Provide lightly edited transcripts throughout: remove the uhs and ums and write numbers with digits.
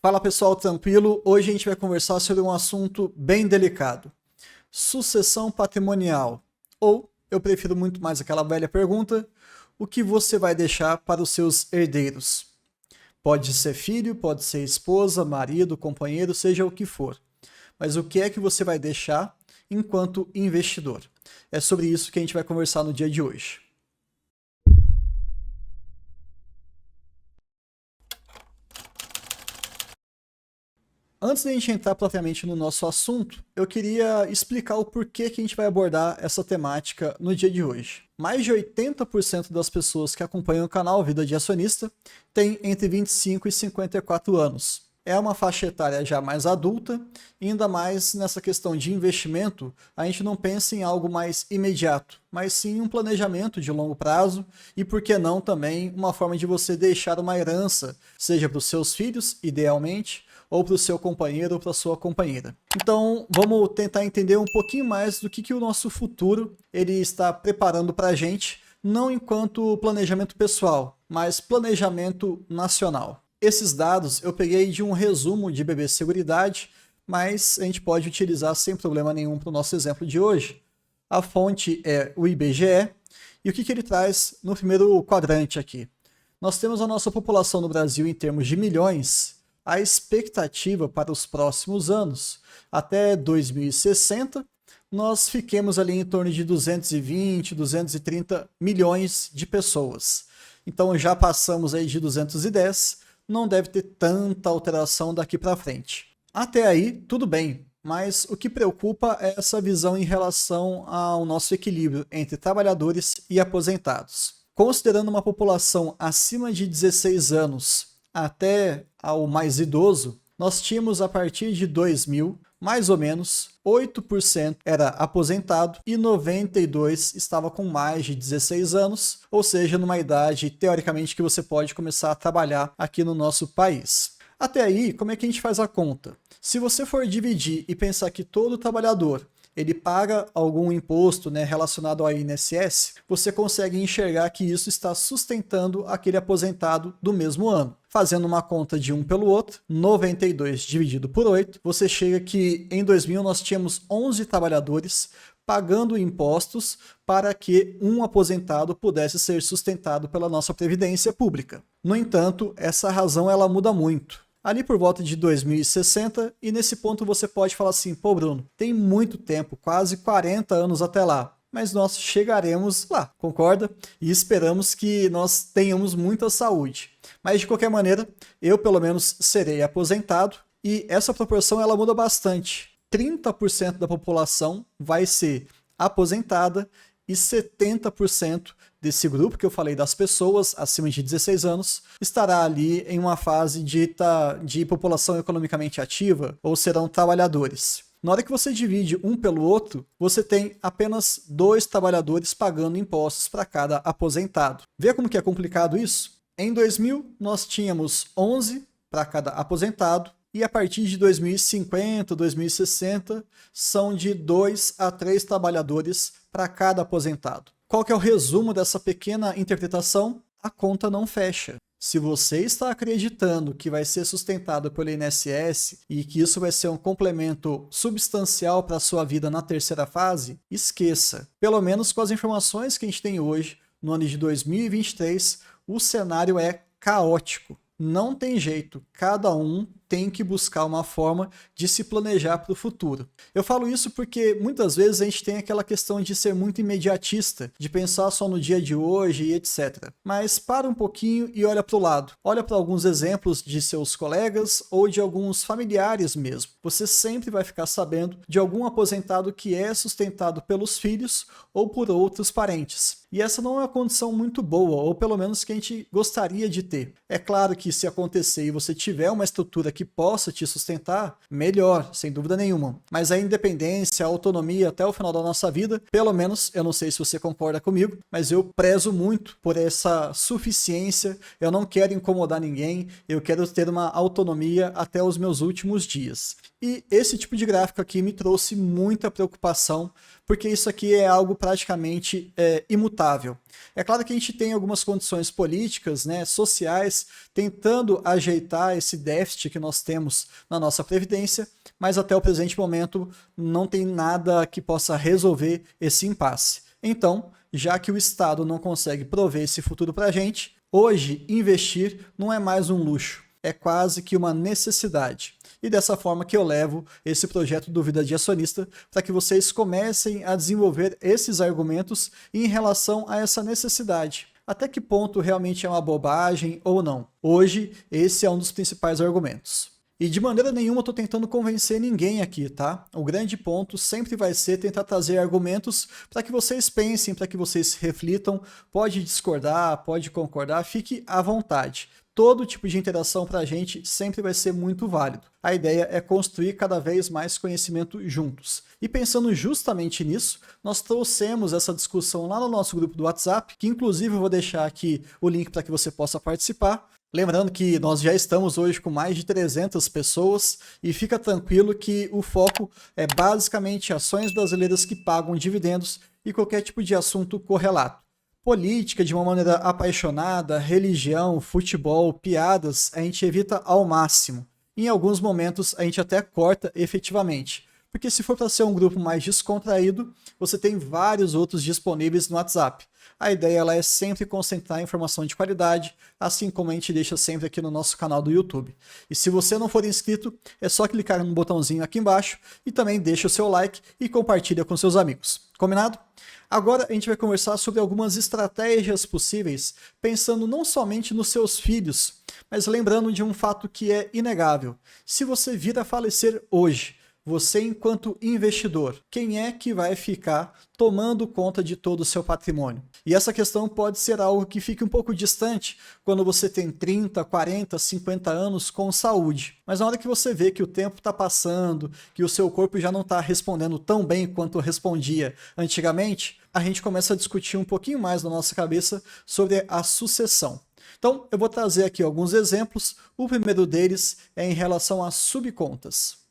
Fala pessoal, tranquilo? Hoje a gente vai conversar sobre um assunto bem delicado. Sucessão patrimonial. Ou, eu prefiro muito mais aquela velha pergunta, o que você vai deixar para os seus herdeiros? Pode ser filho, pode ser esposa, marido, companheiro, seja o que for. Mas o que é que você vai deixar enquanto investidor? É sobre isso que a gente vai conversar no dia de hoje. Antes de a gente entrar propriamente no nosso assunto, eu queria explicar o porquê que a gente vai abordar essa temática no dia de hoje. Mais de 80% das pessoas que acompanham o canal Vida de Acionista têm entre 25 e 54 anos. É uma faixa etária já mais adulta, e ainda mais nessa questão de investimento, a gente não pensa em algo mais imediato, mas sim um planejamento de longo prazo e, por que não, também uma forma de você deixar uma herança, seja para os seus filhos, idealmente, ou para o seu companheiro ou para a sua companheira. Então, vamos tentar entender um pouquinho mais do que o nosso futuro ele está preparando para a gente, não enquanto planejamento pessoal, mas planejamento nacional. Esses dados eu peguei de um resumo de BB Seguridade, mas a gente pode utilizar sem problema nenhum para o nosso exemplo de hoje. A fonte é o IBGE, e o que ele traz no primeiro quadrante aqui? Nós temos a nossa população no Brasil em termos de milhões. A expectativa para os próximos anos, até 2060, nós fiquemos ali em torno de 220, 230 milhões de pessoas. Então já passamos aí de 210, não deve ter tanta alteração daqui para frente. Até aí, tudo bem, mas o que preocupa é essa visão em relação ao nosso equilíbrio entre trabalhadores e aposentados. Considerando uma população acima de 16 anos, até ao mais idoso, nós tínhamos a partir de 2000, mais ou menos, 8% era aposentado e 92% estava com mais de 16 anos, ou seja, numa idade, teoricamente, que você pode começar a trabalhar aqui no nosso país. Até aí, como é que a gente faz a conta? Se você for dividir e pensar que todo trabalhador ele paga algum imposto, né, relacionado ao INSS, você consegue enxergar que isso está sustentando aquele aposentado do mesmo ano. Fazendo uma conta de um pelo outro, 92 dividido por 8, você chega que em 2000 nós tínhamos 11 trabalhadores pagando impostos para que um aposentado pudesse ser sustentado pela nossa previdência pública. No entanto, essa razão ela muda muito. Ali por volta de 2060, e nesse ponto você pode falar assim, pô Bruno, tem muito tempo, quase 40 anos até lá, mas nós chegaremos lá, concorda? E esperamos que nós tenhamos muita saúde. Mas de qualquer maneira, eu pelo menos serei aposentado, e essa proporção ela muda bastante. 30% da população vai ser aposentada, e 70% desse grupo que eu falei das pessoas acima de 16 anos estará ali em uma fase de população economicamente ativa ou serão trabalhadores. Na hora que você divide um pelo outro, você tem apenas 2 trabalhadores pagando impostos para cada aposentado. Vê como que é complicado isso? Em 2000, nós tínhamos 11 para cada aposentado, e a partir de 2050, 2060, são de 2 a 3 trabalhadores para cada aposentado. Qual que é o resumo dessa pequena interpretação? A conta não fecha. Se você está acreditando que vai ser sustentado pelo INSS e que isso vai ser um complemento substancial para a sua vida na terceira fase, esqueça. Pelo menos com as informações que a gente tem hoje, no ano de 2023, o cenário é caótico. Não tem jeito, cada um tem que buscar uma forma de se planejar para o futuro. Eu falo isso porque muitas vezes a gente tem aquela questão de ser muito imediatista, de pensar só no dia de hoje e etc. Mas para um pouquinho e olha para o lado. Olha para alguns exemplos de seus colegas ou de alguns familiares mesmo. Você sempre vai ficar sabendo de algum aposentado que é sustentado pelos filhos ou por outros parentes. E essa não é uma condição muito boa, ou pelo menos que a gente gostaria de ter. É claro que se acontecer e você tiver uma estrutura que possa te sustentar, melhor, sem dúvida nenhuma. Mas a independência, a autonomia até o final da nossa vida, pelo menos, eu não sei se você concorda comigo, mas eu prezo muito por essa suficiência, eu não quero incomodar ninguém, eu quero ter uma autonomia até os meus últimos dias. E esse tipo de gráfico aqui me trouxe muita preocupação, porque isso aqui é algo praticamente imutável. É claro que a gente tem algumas condições políticas, né, sociais, tentando ajeitar esse déficit que nós temos na nossa previdência, mas até o presente momento não tem nada que possa resolver esse impasse. Então, já que o Estado não consegue prover esse futuro para a gente, hoje investir não é mais um luxo, é quase que uma necessidade. E dessa forma que eu levo esse projeto do Vida de Acionista para que vocês comecem a desenvolver esses argumentos em relação a essa necessidade. Até que ponto realmente é uma bobagem ou não? Hoje, esse é um dos principais argumentos. E de maneira nenhuma eu estou tentando convencer ninguém aqui, tá? O grande ponto sempre vai ser tentar trazer argumentos para que vocês pensem, para que vocês reflitam. Pode discordar, pode concordar, fique à vontade. Todo tipo de interação para a gente sempre vai ser muito válido. A ideia é construir cada vez mais conhecimento juntos. E pensando justamente nisso, nós trouxemos essa discussão lá no nosso grupo do WhatsApp, que inclusive eu vou deixar aqui o link para que você possa participar. Lembrando que nós já estamos hoje com mais de 300 pessoas e fica tranquilo que o foco é basicamente ações brasileiras que pagam dividendos e qualquer tipo de assunto correlato. Política de uma maneira apaixonada, religião, futebol, piadas, a gente evita ao máximo. Em alguns momentos a gente até corta efetivamente. Porque se for para ser um grupo mais descontraído, você tem vários outros disponíveis no WhatsApp. A ideia ela é sempre concentrar informação de qualidade, assim como a gente deixa sempre aqui no nosso canal do YouTube. E se você não for inscrito, é só clicar no botãozinho aqui embaixo e também deixa o seu like e compartilha com seus amigos. Combinado? Agora a gente vai conversar sobre algumas estratégias possíveis, pensando não somente nos seus filhos, mas lembrando de um fato que é inegável. Se você vir a falecer hoje, você enquanto investidor, quem é que vai ficar tomando conta de todo o seu patrimônio? E essa questão pode ser algo que fique um pouco distante quando você tem 30, 40, 50 anos com saúde. Mas na hora que você vê que o tempo está passando, que o seu corpo já não está respondendo tão bem quanto respondia antigamente, a gente começa a discutir um pouquinho mais na nossa cabeça sobre a sucessão. Então, eu vou trazer aqui alguns exemplos. O primeiro deles é em relação às subcontas.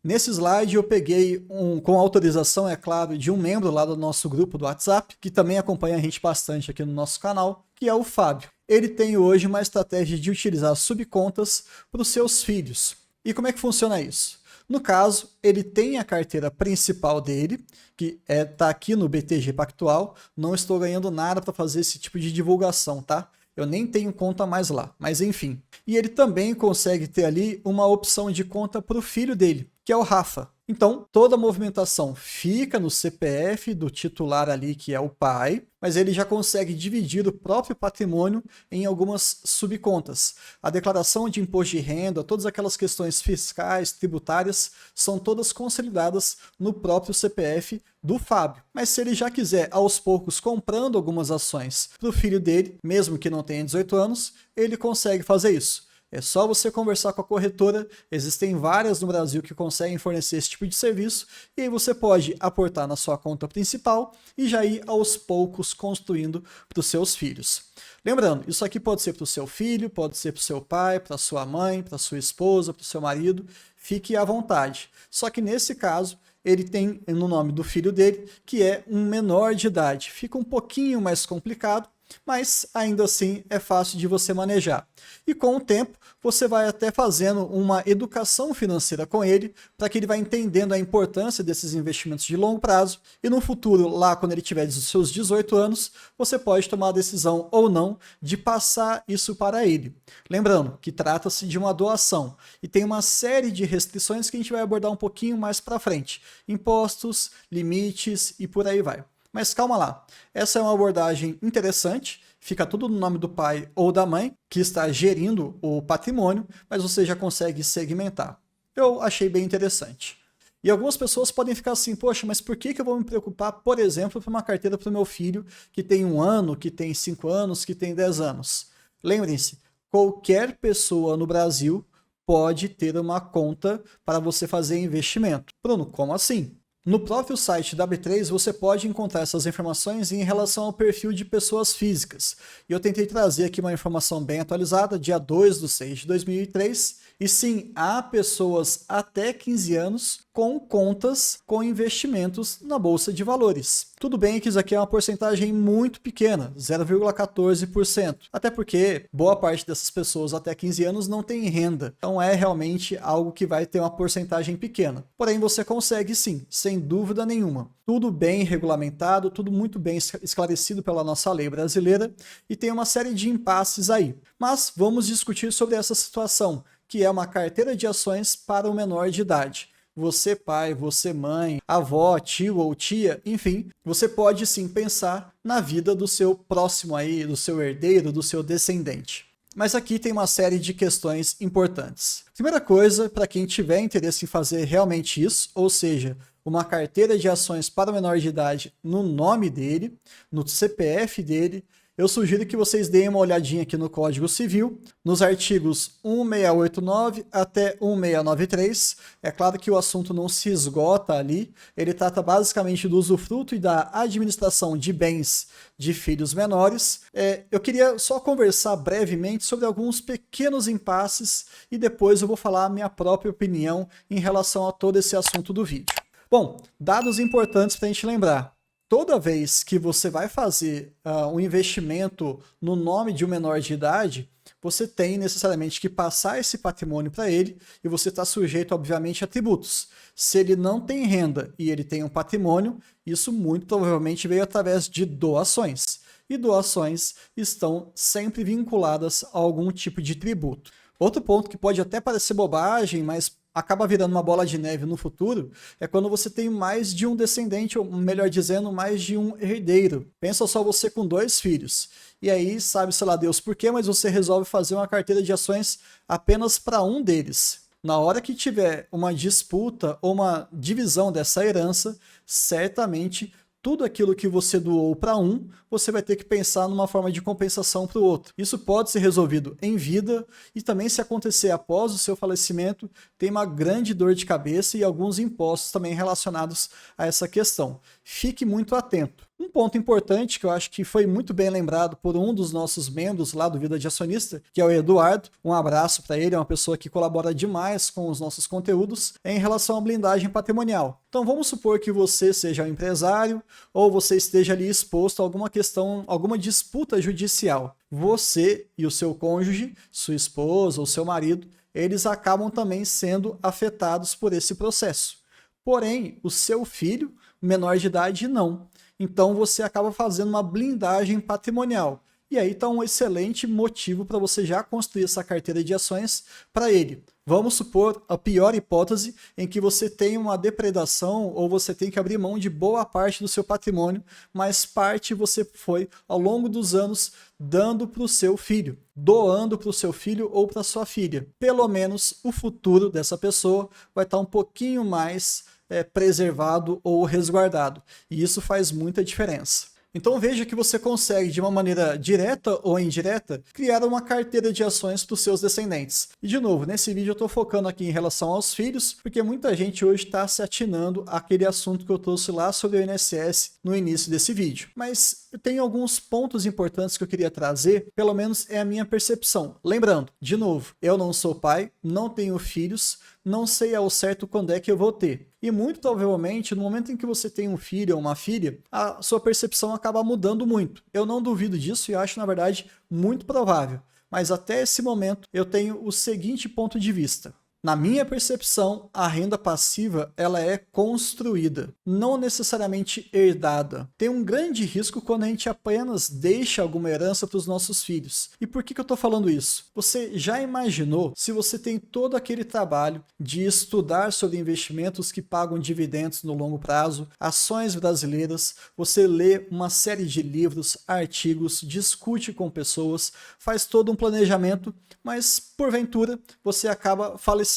Nesse slide eu peguei, com autorização, é claro, de um membro lá do nosso grupo do WhatsApp, que também acompanha a gente bastante aqui no nosso canal, que é o Fábio. Ele tem hoje uma estratégia de utilizar subcontas para os seus filhos. E como é que funciona isso? No caso, ele tem a carteira principal dele, que está aqui no BTG Pactual. Não estou ganhando nada para fazer esse tipo de divulgação, tá? Eu nem tenho conta mais lá, mas enfim. E ele também consegue ter ali uma opção de conta para o filho dele, que é o Rafa. Então, toda a movimentação fica no CPF do titular ali, que é o pai, mas ele já consegue dividir o próprio patrimônio em algumas subcontas. A declaração de imposto de renda, todas aquelas questões fiscais, tributárias, são todas consolidadas no próprio CPF do Fábio. Mas se ele já quiser, aos poucos, comprando algumas ações para o filho dele, mesmo que não tenha 18 anos, ele consegue fazer isso. É só você conversar com a corretora, existem várias no Brasil que conseguem fornecer esse tipo de serviço, e aí você pode aportar na sua conta principal e já ir aos poucos construindo para os seus filhos. Lembrando, isso aqui pode ser para o seu filho, pode ser para o seu pai, para a sua mãe, para a sua esposa, para o seu marido, fique à vontade. Só que nesse caso, ele tem no nome do filho dele, que é um menor de idade. Fica um pouquinho mais complicado, mas ainda assim é fácil de você manejar. E com o tempo, você vai até fazendo uma educação financeira com ele, para que ele vá entendendo a importância desses investimentos de longo prazo, e no futuro, lá quando ele tiver os seus 18 anos, você pode tomar a decisão ou não de passar isso para ele. Lembrando que trata-se de uma doação, e tem uma série de restrições que a gente vai abordar um pouquinho mais para frente. Impostos, limites e por aí vai. Mas calma lá, essa é uma abordagem interessante, fica tudo no nome do pai ou da mãe, que está gerindo o patrimônio, mas você já consegue segmentar. Eu achei bem interessante. E algumas pessoas podem ficar assim, poxa, mas por que eu vou me preocupar, por exemplo, para uma carteira para o meu filho que tem 1 ano, que tem 5 anos, que tem 10 anos? Lembrem-se, qualquer pessoa no Brasil pode ter uma conta para você fazer investimento. Bruno, como assim? No próprio site da B3 você pode encontrar essas informações em relação ao perfil de pessoas físicas. E eu tentei trazer aqui uma informação bem atualizada, dia 2/6/2003, E sim, há pessoas até 15 anos com contas com investimentos na Bolsa de Valores. Tudo bem que isso aqui é uma porcentagem muito pequena, 0,14%. Até porque boa parte dessas pessoas até 15 anos não tem renda. Então é realmente algo que vai ter uma porcentagem pequena. Porém, você consegue sim, sem dúvida nenhuma. Tudo bem regulamentado, tudo muito bem esclarecido pela nossa lei brasileira e tem uma série de impasses aí. Mas vamos discutir sobre essa situação, que é uma carteira de ações para o menor de idade. Você pai, você mãe, avó, tio ou tia, enfim, você pode sim pensar na vida do seu próximo aí, do seu herdeiro, do seu descendente. Mas aqui tem uma série de questões importantes. Primeira coisa, para quem tiver interesse em fazer realmente isso, ou seja, uma carteira de ações para o menor de idade no nome dele, no CPF dele, eu sugiro que vocês deem uma olhadinha aqui no Código Civil, nos artigos 1689 até 1693. É claro que o assunto não se esgota ali, ele trata basicamente do usufruto e da administração de bens de filhos menores. Eu queria só conversar brevemente sobre alguns pequenos impasses e depois eu vou falar a minha própria opinião em relação a todo esse assunto do vídeo. Bom, dados importantes para a gente lembrar. Toda vez que você vai fazer um investimento no nome de um menor de idade, você tem necessariamente que passar esse patrimônio para ele e você está sujeito, obviamente, a tributos. Se ele não tem renda e ele tem um patrimônio, isso muito provavelmente veio através de doações. E doações estão sempre vinculadas a algum tipo de tributo. Outro ponto que pode até parecer bobagem, mas acaba virando uma bola de neve no futuro, é quando você tem mais de um descendente, ou melhor dizendo, mais de um herdeiro. Pensa só você com 2 filhos. E aí, sabe-se lá Deus por quê, mas você resolve fazer uma carteira de ações apenas para um deles. Na hora que tiver uma disputa ou uma divisão dessa herança, certamente tudo aquilo que você doou para um, você vai ter que pensar numa forma de compensação para o outro. Isso pode ser resolvido em vida e também se acontecer após o seu falecimento, tem uma grande dor de cabeça e alguns impostos também relacionados a essa questão. Fique muito atento. Um ponto importante que eu acho que foi muito bem lembrado por um dos nossos membros lá do Vida de Acionista, que é o Eduardo, um abraço para ele, é uma pessoa que colabora demais com os nossos conteúdos, é em relação à blindagem patrimonial. Então vamos supor que você seja um empresário ou você esteja ali exposto a alguma questão, alguma disputa judicial. Você e o seu cônjuge, sua esposa ou seu marido, eles acabam também sendo afetados por esse processo. Porém, o seu filho, menor de idade, não. Então você acaba fazendo uma blindagem patrimonial. E aí está um excelente motivo para você já construir essa carteira de ações para ele. Vamos supor a pior hipótese em que você tem uma depredação ou você tem que abrir mão de boa parte do seu patrimônio, mas parte você foi ao longo dos anos dando para o seu filho, doando para o seu filho ou para sua filha. Pelo menos o futuro dessa pessoa vai estar um pouquinho mais preservado ou resguardado. E isso faz muita diferença. Então veja que você consegue, de uma maneira direta ou indireta, criar uma carteira de ações para os seus descendentes. E de novo, nesse vídeo eu estou focando aqui em relação aos filhos, porque muita gente hoje está se atinando àquele assunto que eu trouxe lá sobre o INSS no início desse vídeo. Mas eu tenho alguns pontos importantes que eu queria trazer, pelo menos é a minha percepção. Lembrando, de novo, eu não sou pai, não tenho filhos, não sei ao certo quando é que eu vou ter. E muito provavelmente, no momento em que você tem um filho ou uma filha, a sua percepção acaba mudando muito. Eu não duvido disso e acho, na verdade, muito provável. Mas até esse momento, eu tenho o seguinte ponto de vista. Na minha percepção, a renda passiva ela é construída, não necessariamente herdada. Tem um grande risco quando a gente apenas deixa alguma herança para os nossos filhos. E por que eu estou falando isso? Você já imaginou se você tem todo aquele trabalho de estudar sobre investimentos que pagam dividendos no longo prazo, ações brasileiras, você lê uma série de livros, artigos, discute com pessoas, faz todo um planejamento, mas porventura você acaba falecendo.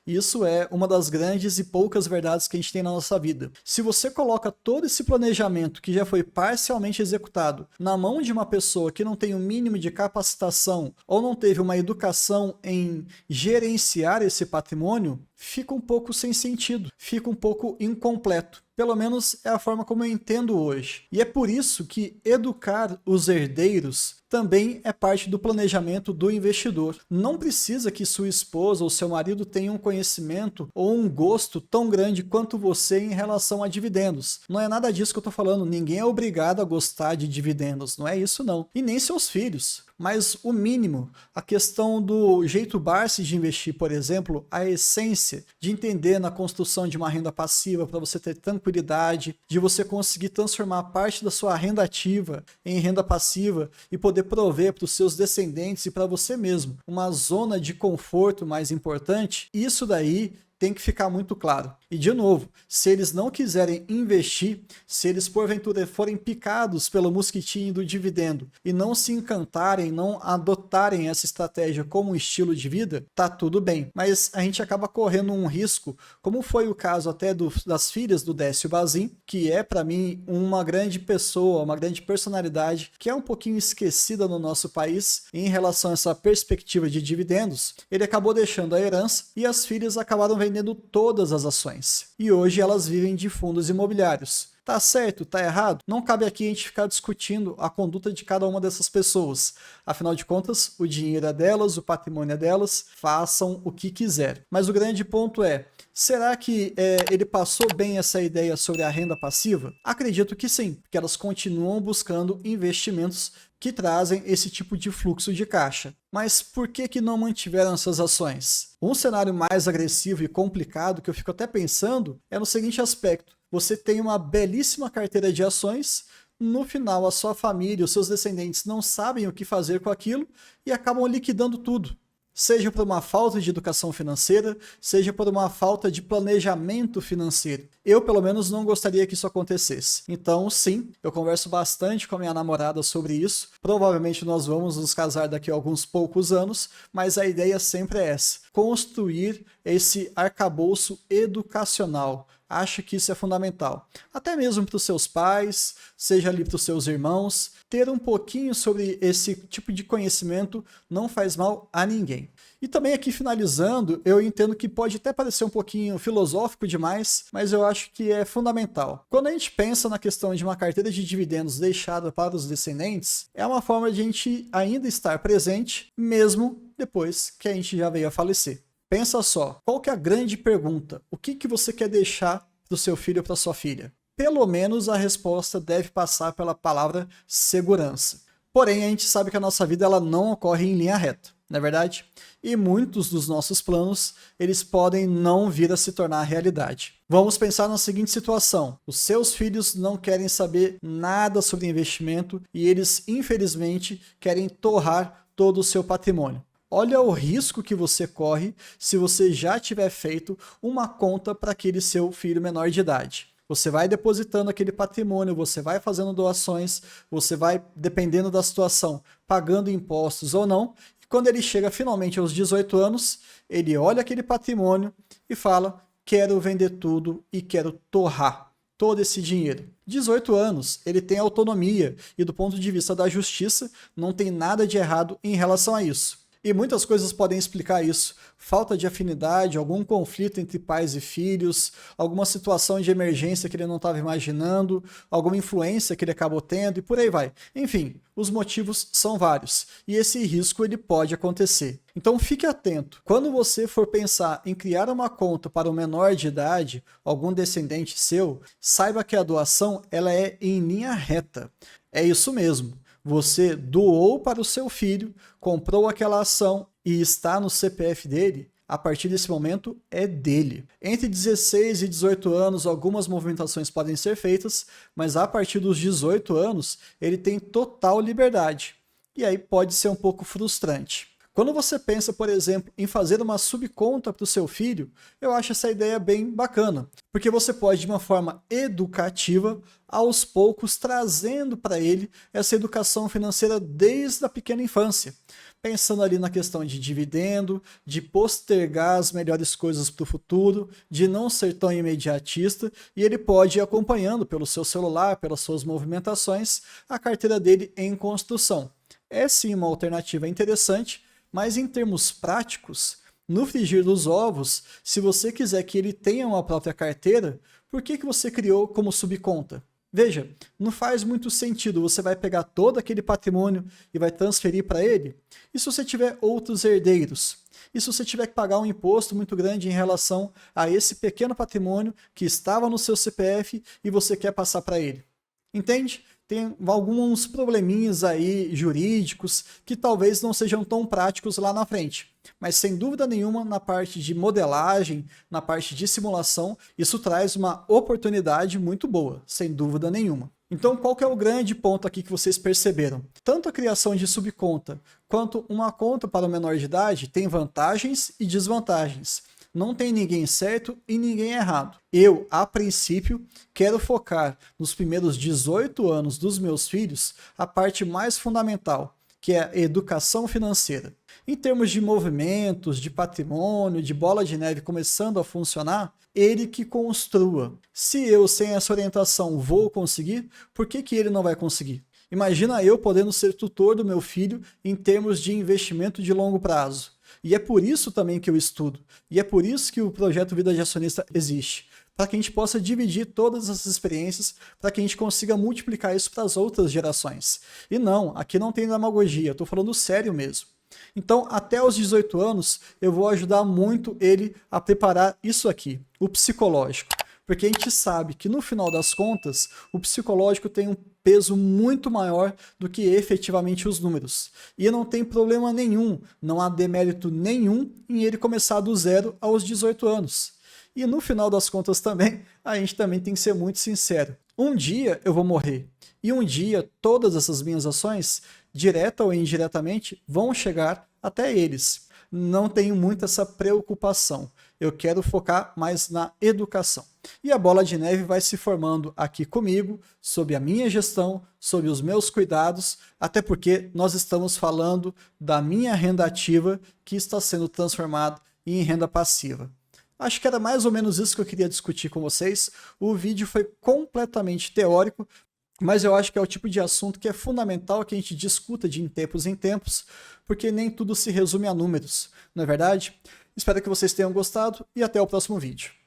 Isso é uma das grandes e poucas verdades que a gente tem na nossa vida. Se você coloca todo esse planejamento que já foi parcialmente executado na mão de uma pessoa que não tem o mínimo de capacitação ou não teve uma educação em gerenciar esse patrimônio, fica um pouco sem sentido, fica um pouco incompleto. Pelo menos é a forma como eu entendo hoje. E é por isso que educar os herdeiros também é parte do planejamento do investidor. Não precisa que sua esposa ou seu marido tenham um conhecimento ou um gosto tão grande quanto você em relação a dividendos. Não é nada disso que eu estou falando. Ninguém é obrigado a gostar de dividendos. Não é isso não. E nem seus filhos. Mas o mínimo, a questão do jeito Barsi de investir, por exemplo, a essência de entender na construção de uma renda passiva para você ter tranquilidade, de você conseguir transformar parte da sua renda ativa em renda passiva e poder prover para os seus descendentes e para você mesmo uma zona de conforto mais importante, isso daí tem que ficar muito claro. E de novo, se eles não quiserem investir, se eles porventura forem picados pelo mosquitinho do dividendo e não se encantarem, não adotarem essa estratégia como um estilo de vida, tá tudo bem. Mas a gente acaba correndo um risco, como foi o caso até das filhas do Décio Bazin, que é para mim uma grande pessoa, uma grande personalidade, que é um pouquinho esquecida no nosso país em relação a essa perspectiva de dividendos. Ele acabou deixando a herança e as filhas acabaram vendendo todas as ações. E hoje elas vivem de fundos imobiliários. Tá certo? Tá errado? Não cabe aqui a gente ficar discutindo a conduta de cada uma dessas pessoas. Afinal de contas, o dinheiro é delas, o patrimônio é delas, façam o que quiser. Mas o grande ponto é, será que ele passou bem essa ideia sobre a renda passiva? Acredito que sim, porque elas continuam buscando investimentos que trazem esse tipo de fluxo de caixa. Mas por que não mantiveram essas ações? Um cenário mais agressivo e complicado que eu fico até pensando é no seguinte aspecto. Você tem uma belíssima carteira de ações, no final a sua família, os seus descendentes não sabem o que fazer com aquilo e acabam liquidando tudo. Seja por uma falta de educação financeira, seja por uma falta de planejamento financeiro. Eu, pelo menos, não gostaria que isso acontecesse. Então, sim, eu converso bastante com a minha namorada sobre isso. Provavelmente nós vamos nos casar daqui a alguns poucos anos, mas a ideia sempre é essa: construir esse arcabouço educacional. Acho que isso é fundamental. Até mesmo para os seus pais, seja ali para os seus irmãos, ter um pouquinho sobre esse tipo de conhecimento não faz mal a ninguém. E também aqui finalizando, eu entendo que pode até parecer um pouquinho filosófico demais, mas eu acho que é fundamental. Quando a gente pensa na questão de uma carteira de dividendos deixada para os descendentes, é uma forma de a gente ainda estar presente, mesmo depois que a gente já veio a falecer. Pensa só, qual que é a grande pergunta? O que você quer deixar para o seu filho ou para sua filha? Pelo menos a resposta deve passar pela palavra segurança. Porém, a gente sabe que a nossa vida ela não ocorre em linha reta, não é verdade? E muitos dos nossos planos, eles podem não vir a se tornar realidade. Vamos pensar na seguinte situação: os seus filhos não querem saber nada sobre investimento e eles, infelizmente, querem torrar todo o seu patrimônio. Olha o risco que você corre se você já tiver feito uma conta para aquele seu filho menor de idade. Você vai depositando aquele patrimônio, você vai fazendo doações, você vai, dependendo da situação, pagando impostos ou não. E quando ele chega finalmente aos 18 anos, ele olha aquele patrimônio e fala: quero vender tudo e quero torrar todo esse dinheiro. 18 anos, ele tem autonomia e do ponto de vista da justiça, não tem nada de errado em relação a isso. E muitas coisas podem explicar isso. Falta de afinidade, algum conflito entre pais e filhos, alguma situação de emergência que ele não estava imaginando, alguma influência que ele acabou tendo e por aí vai. Enfim, os motivos são vários e esse risco ele pode acontecer. Então fique atento. Quando você for pensar em criar uma conta para um menor de idade, algum descendente seu, saiba que a doação ela é em linha reta. É isso mesmo. Você doou para o seu filho, comprou aquela ação e está no CPF dele, a partir desse momento é dele. Entre 16 e 18 anos, algumas movimentações podem ser feitas, mas a partir dos 18 anos, ele tem total liberdade. E aí pode ser um pouco frustrante. Quando você pensa, por exemplo, em fazer uma subconta para o seu filho, eu acho essa ideia bem bacana, porque você pode, de uma forma educativa, aos poucos, trazendo para ele essa educação financeira desde a pequena infância, pensando ali na questão de dividendo, de postergar as melhores coisas para o futuro, de não ser tão imediatista, e ele pode ir acompanhando pelo seu celular, pelas suas movimentações, a carteira dele em construção. É sim uma alternativa interessante, mas em termos práticos, No frigir dos ovos, se você quiser que ele tenha uma própria carteira, por que você criou como subconta? Veja, não faz muito sentido, você vai pegar todo aquele patrimônio e vai transferir para ele? E se você tiver outros herdeiros? E se você tiver que pagar um imposto muito grande em relação a esse pequeno patrimônio que estava no seu CPF e você quer passar para ele? Entende? Tem alguns probleminhas aí jurídicos que talvez não sejam tão práticos lá na frente. Mas sem dúvida nenhuma, na parte de modelagem, na parte de simulação, isso traz uma oportunidade muito boa, sem dúvida nenhuma. Então, qual que é o grande ponto aqui que vocês perceberam? Tanto a criação de subconta quanto uma conta para o menor de idade tem vantagens e desvantagens. Não tem ninguém certo e ninguém errado. Eu, a princípio, quero focar nos primeiros 18 anos dos meus filhos a parte mais fundamental, que é a educação financeira. Em termos de movimentos, de patrimônio, de bola de neve começando a funcionar, ele que construa. Se eu, sem essa orientação, vou conseguir, por que ele não vai conseguir? Imagina eu podendo ser tutor do meu filho em termos de investimento de longo prazo. E é por isso também que eu estudo. E é por isso que o projeto Vida de Acionista existe. Para que a gente possa dividir todas essas experiências, para que a gente consiga multiplicar isso para as outras gerações. E não, aqui não tem demagogia, eu estou falando sério mesmo. Então, até os 18 anos, eu vou ajudar muito ele a preparar isso aqui, o psicológico. Porque a gente sabe que no final das contas, o psicológico tem um peso muito maior do que efetivamente os números. E não tem problema nenhum, não há demérito nenhum em ele começar do zero aos 18 anos. E no final das contas também, a gente também tem que ser muito sincero. Um dia eu vou morrer. E um dia todas essas minhas ações, direta ou indiretamente, vão chegar até eles. Não tenho muito essa preocupação. Eu quero focar mais na educação. E a bola de neve vai se formando aqui comigo, sob a minha gestão, sob os meus cuidados, até porque nós estamos falando da minha renda ativa que está sendo transformada em renda passiva. Acho que era mais ou menos isso que eu queria discutir com vocês. O vídeo foi completamente teórico, mas eu acho que é o tipo de assunto que é fundamental que a gente discuta de em tempos, porque nem tudo se resume a números, não é verdade? Espero que vocês tenham gostado e até o próximo vídeo.